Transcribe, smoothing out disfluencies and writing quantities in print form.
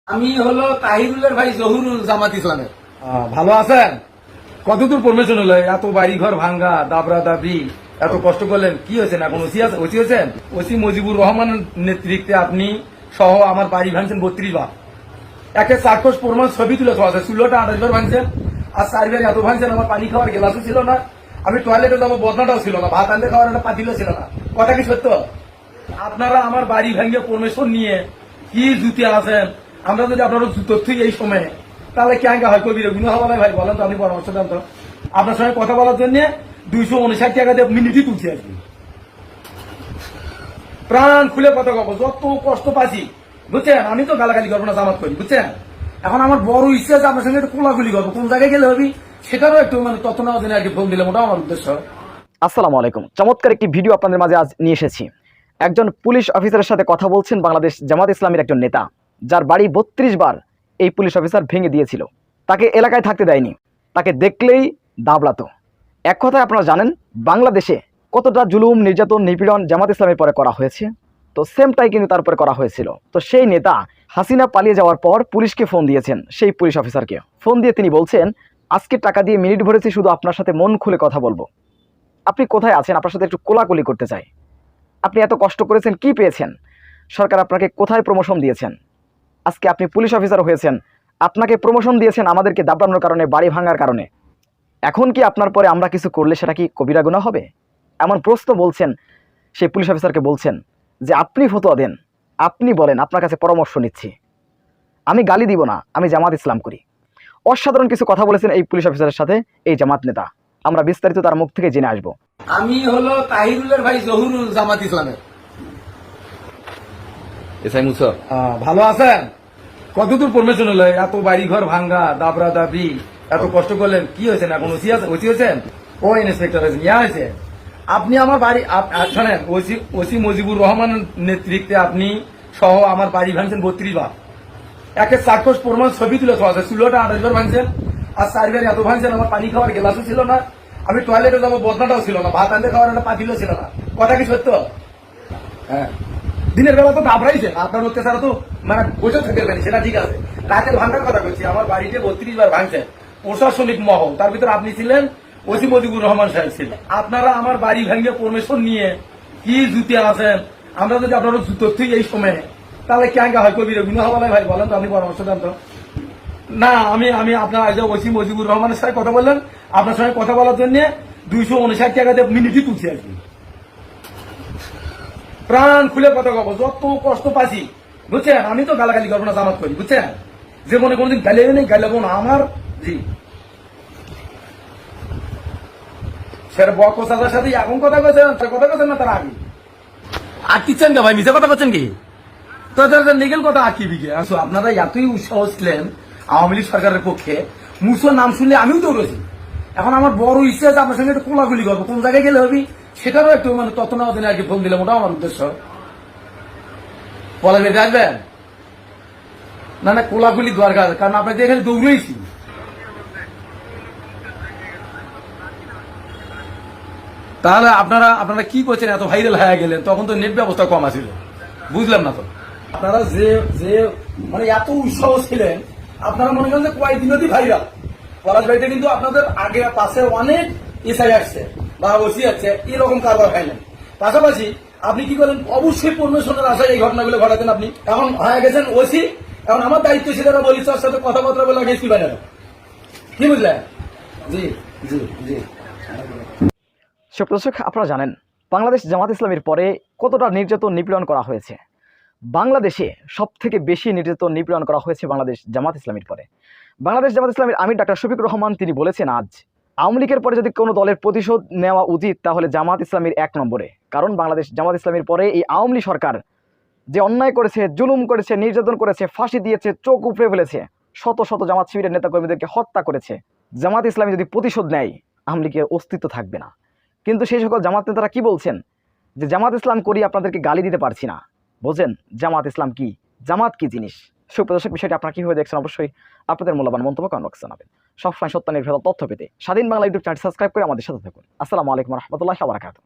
আমি হলো তাহিরুলের ভাই জহুরুল জামাত ইসলামের। ভালো আছেন? কতদূর পারমিশন হলো? এত বাড়ি ঘর ভাঙ্গা, দাবরা দাবি, এত কষ্ট করলেন, কি হয়েছে? এখন ওসি হয়েছেন? ওসি মুজিবুর রহমানের নেতৃত্বে আপনি সহ আমার বাড়ি ভাঙছেন 32 বার। একে চারকোশ প্রমাণ ছবি তুলে খাওয়া আছে। 16টা 28 বার ভাঙছেন, আর 4 বার এত ভাঙছেন আমার পানি খাওয়ার গ্লাসও ছিল না, আমি টয়লেটে যাবো বদনাটাও ছিল না, ভাত আনতে খাওয়ার একটা পাতিলও ছিল না। কথা কি সত্য? আপনারা আমার বাড়ি ভেঙে পারমিশন নিয়ে কি জুতি আছেন? আমরা যদি আপনার তথ্যই এই সময়ে, তাহলে ক্যাঙ্গা হয় কবির গুণ হওয়া ভাই বলেন তো, আপনি পরামর্শ দেন তো। আপনার সঙ্গে কথা বলার জন্য 259 টাকা দিয়ে মিনিটই তুলছি আজকে। প্রাণ খুলে কথা কব, যত কষ্ট পাচ্ছি বুঝছেন। আমি তো গালাগালি করবো না, জামাত করি বুঝছেন। এখন আমার বড় ইচ্ছা আছে আপনার সঙ্গে একটু কোলাগুলি করবো, কোন জায়গায় গেলে হবি সেটারও একটু তথ্য নেওয়ার জন্য আর কি ফোন দিলাম, ওটাও আমার উদ্দেশ্য। আসসালামু আলাইকুম। চমৎকার একটি ভিডিও আপনাদের মাঝে আজ নিয়ে এসেছি। একজন পুলিশ অফিসারের সাথে কথা বলছেন বাংলাদেশ জামাত ইসলামের একজন নেতা, যার বাড়ি 32 বার এই পুলিশ অফিসার ভেঙে দিয়েছিল। তাকে এলাকায় থাকতে দেয়নি, তাকে দেখলেই দাবলাতো। এক কথায় আপনারা জানেন বাংলাদেশে কতটা জুলুম, নির্যাতন, নিপীড়ন জামাত ইসলামের পরে করা হয়েছে। তো সেমটাই কিন্তু তারপরে করা হয়েছিল। তো সেই নেতা হাসিনা পালিয়ে যাওয়ার পর পুলিশকে ফোন দিয়েছেন, সেই পুলিশ অফিসারকে ফোন দিয়ে তিনি বলছেন, আজকে টাকা দিয়ে মিনিট ভরেছি, শুধু আপনার সাথে মন খুলে কথা বলবো। আপনি কোথায় আছেন? আপনার সাথে একটু কোলাকুলি করতে চাই। আপনি এত কষ্ট করেছেন, কি পেয়েছেন? সরকার আপনাকে কোথায় প্রমোশন দিয়েছেন? আজকে আপনি পুলিশ অফিসার হয়েছেন, আপনাকে প্রমোশন দিয়েছেন আমাদেরকে দাবড়ানোর কারণে, বাড়ি ভাঙার কারণে। এখন কি আপনার পরে আমরা কিছু করলে সেটা কি কবিরা গুনাহ হবে? এমন প্রশ্ন বলছেন, সেই পুলিশ অফিসারকে বলছেন যে আপনি ফতোয়া দেন, আপনি বলেন, আপনার কাছে পরামর্শ নিচ্ছি। আমি গালি দিব না, আমি জামাত ইসলাম করি। অসাধারণ কিছু কথা বলেছেন এই পুলিশ অফিসারের সাথে এই জামাত নেতা। আমরা বিস্তারিত তার মুখ থেকে জেনে আসবো। আমি হলো তাহিরুলের ভাই জহুরুল জামাত ইসলামের। ভালো আছেন? কতদূর পারমিশন হলো? এত বাড়ি ঘর ভাঙ্গা, দাবরা দাবি, এত কষ্ট করলেন, কি হয়েছে? এখন ওসি হয়েছেন? ও ইন্সপেক্টর হয়েছেন, ইয়া হয়েছে। আপনি আমার বাড়ি শোনেন, ওসি মুজিবুর রহমানের নেতৃত্বে আপনি সহ আমার বাড়ি ভাঙছেন 32 বার। একে চারকোশ প্রমাণ ছবি তুলে খাওয়া আছে। 16টা 28 বার ভাঙছেন, আর 4 বার এত ভাঙছেন আমার পানি খাওয়ার গ্লাসও ছিল না, আমি টয়লেটে যাবো বদনাটাও ছিল না, ভাত আনতে খাওয়ার একটা পাতিলও ছিল না। কথা কি সত্য? হ্যাঁ, দিনের বেলা তো দাবড়াইছেন, আপনার অত্যাচার তো মানে বসে থাকতে পারেন, সেটা ঠিক আছে। রাতের ভাঙার কথা বলছি, আমার বাড়িতে 32 বার ভাঙছেন প্রশাসনিক মহল, তার ভিতরে আপনি ছিলেন, ওসি মুজিবুর রহমান সাহেব ছিলেন। আপনারা আমার বাড়ি ভেঙে পারমিশন নিয়ে কি জুতি আছেন? আমরা যদি আপনার তথ্যই এই সময়ে, তাহলে ক্যাঙ্গা হয় কবির গুণ হওয়া ভাই বলেন তো, আপনি পরামর্শ দেন তো। না, আমি আপনার আজ ওসি মুজিবুর রহমানের সাথে কথা বললেন, আপনার সঙ্গে কথা বলার জন্য 259 টাকা দিয়ে মিনিটই তুলছি আর কি। প্রাণ খুলে কথা কব, যত কষ্ট পাচ্ছি বুঝছেন। আমি তো গালাগালি করবো না, জামাত করি বুঝছেন। যে মনে কোনোদিন গালিয়ে নেই, গাইলাবো না আমার। জি, সেটা বকসাদার সাথে এখন কথা কয়েছেন, কথা কয়েছেন না তার আগে আটকিচ্ছেন কে ভাই? মিশে কথা করছেন কি? তো নিগেল কথা আটকিবি কে? আসো, আপনারা এতই উৎসাহ ছিলেন আওয়ামী লীগ সরকারের পক্ষে, মুসোর নাম শুনলে আমিও দৌড়েছি। এখন আমার বড় ইচ্ছে আছে আপনার সঙ্গে একটু কোলাগুলি করবো, কোন জায়গায় গেলে হবি সেটারও একটু তথ্য নেওয়ার জন্য আর কি ফোন দিলাম, ওটাও আমার উদ্দেশ্য। বলা বেঁধে আসবেন না? না, কোলাগুলি দরকার, কারণ আপনাদের এখানে দৌড়েছি। তাহলে আপনারা কি করছেন? এত ভাইরাল হয়ে গেলেন, তখন তো নেট ব্যবস্থা কম আছিল, বুঝলাম না তো। আপনারা যে যে মানে এত উৎসাহ ছিলেন, আপনারা মনে করেন যে কয়েকদিনই ভাইরাল। পলাশবাড়িতে কিন্তু আপনাদের আগে পাশে অনেক এসআই আসছে বা ওসি আছে, এরকম কারবার হয় না। পাশাপাশি আপনি কি করেন? অবশ্যই পরিবেশনের আশায় এই ঘটনাগুলো ঘটাতেন। আপনি এখন হয়ে গেছেন ওসি, এখন আমার দায়িত্ব সেটা বলি তার সাথে কথাবার্তা বলে আগে কি বানানো, কি বুঝলেন? জি জি জি। সুপ্রিয় দর্শক, আপনারা জানেন বাংলাদেশ জামাত ইসলামের পরে কতটা নির্যাতন, নিপীড়ন করা হয়েছে। বাংলাদেশে সব থেকে বেশি নির্যাতন, নিপীড়ন করা হয়েছে বাংলাদেশ জামাত ইসলামের পরে। বাংলাদেশ জামাত ইসলামের আমির ডাক্তার শফিকুর রহমান তিনি বলেছেন, আজ আওয়ামী লীগের পরে যদি কোনো দলের প্রতিশোধ নেওয়া উচিত তাহলে জামাত ইসলামের 1 নম্বরে। কারণ বাংলাদেশ জামাত ইসলামের পরে এই আওয়ামী লীগ সরকার যে অন্যায় করেছে, জুলুম করেছে, নির্যাতন করেছে, ফাঁসি দিয়েছে, চোখ উপড়ে ফেলেছে, শত শত জামাত শিবিরের নেতাকর্মীদেরকে হত্যা করেছে। জামাত ইসলামী যদি প্রতিশোধ নেয়, আওয়ামী লীগের অস্তিত্ব থাকবে না। কিন্তু সেই সকল জামাত নেতারা কি বলছেন? যে জামাত ইসলাম করি, আপনাদেরকে গালি দিতে পারছি না। বোঝেন জামাত ইসলাম কি, জামাত কি জিনিস? সুপ্রদর্শক, বিষয়টি আপনারা কিভাবে দেখছেন অবশ্যই আপনাদের মূল্যবান মন্তব্য কমেন্ট বক্সে জানাবেন। সবসময় সত্য নির্ভর তথ্য পেতে স্বাধীন বাংলা ইউটিউব চ্যানেল সাবস্ক্রাইব করে আমাদের সাথে থাকুন। আসসালামু আলাইকুম রহমতুল্লাহি ওয়া বারাকাতুহু।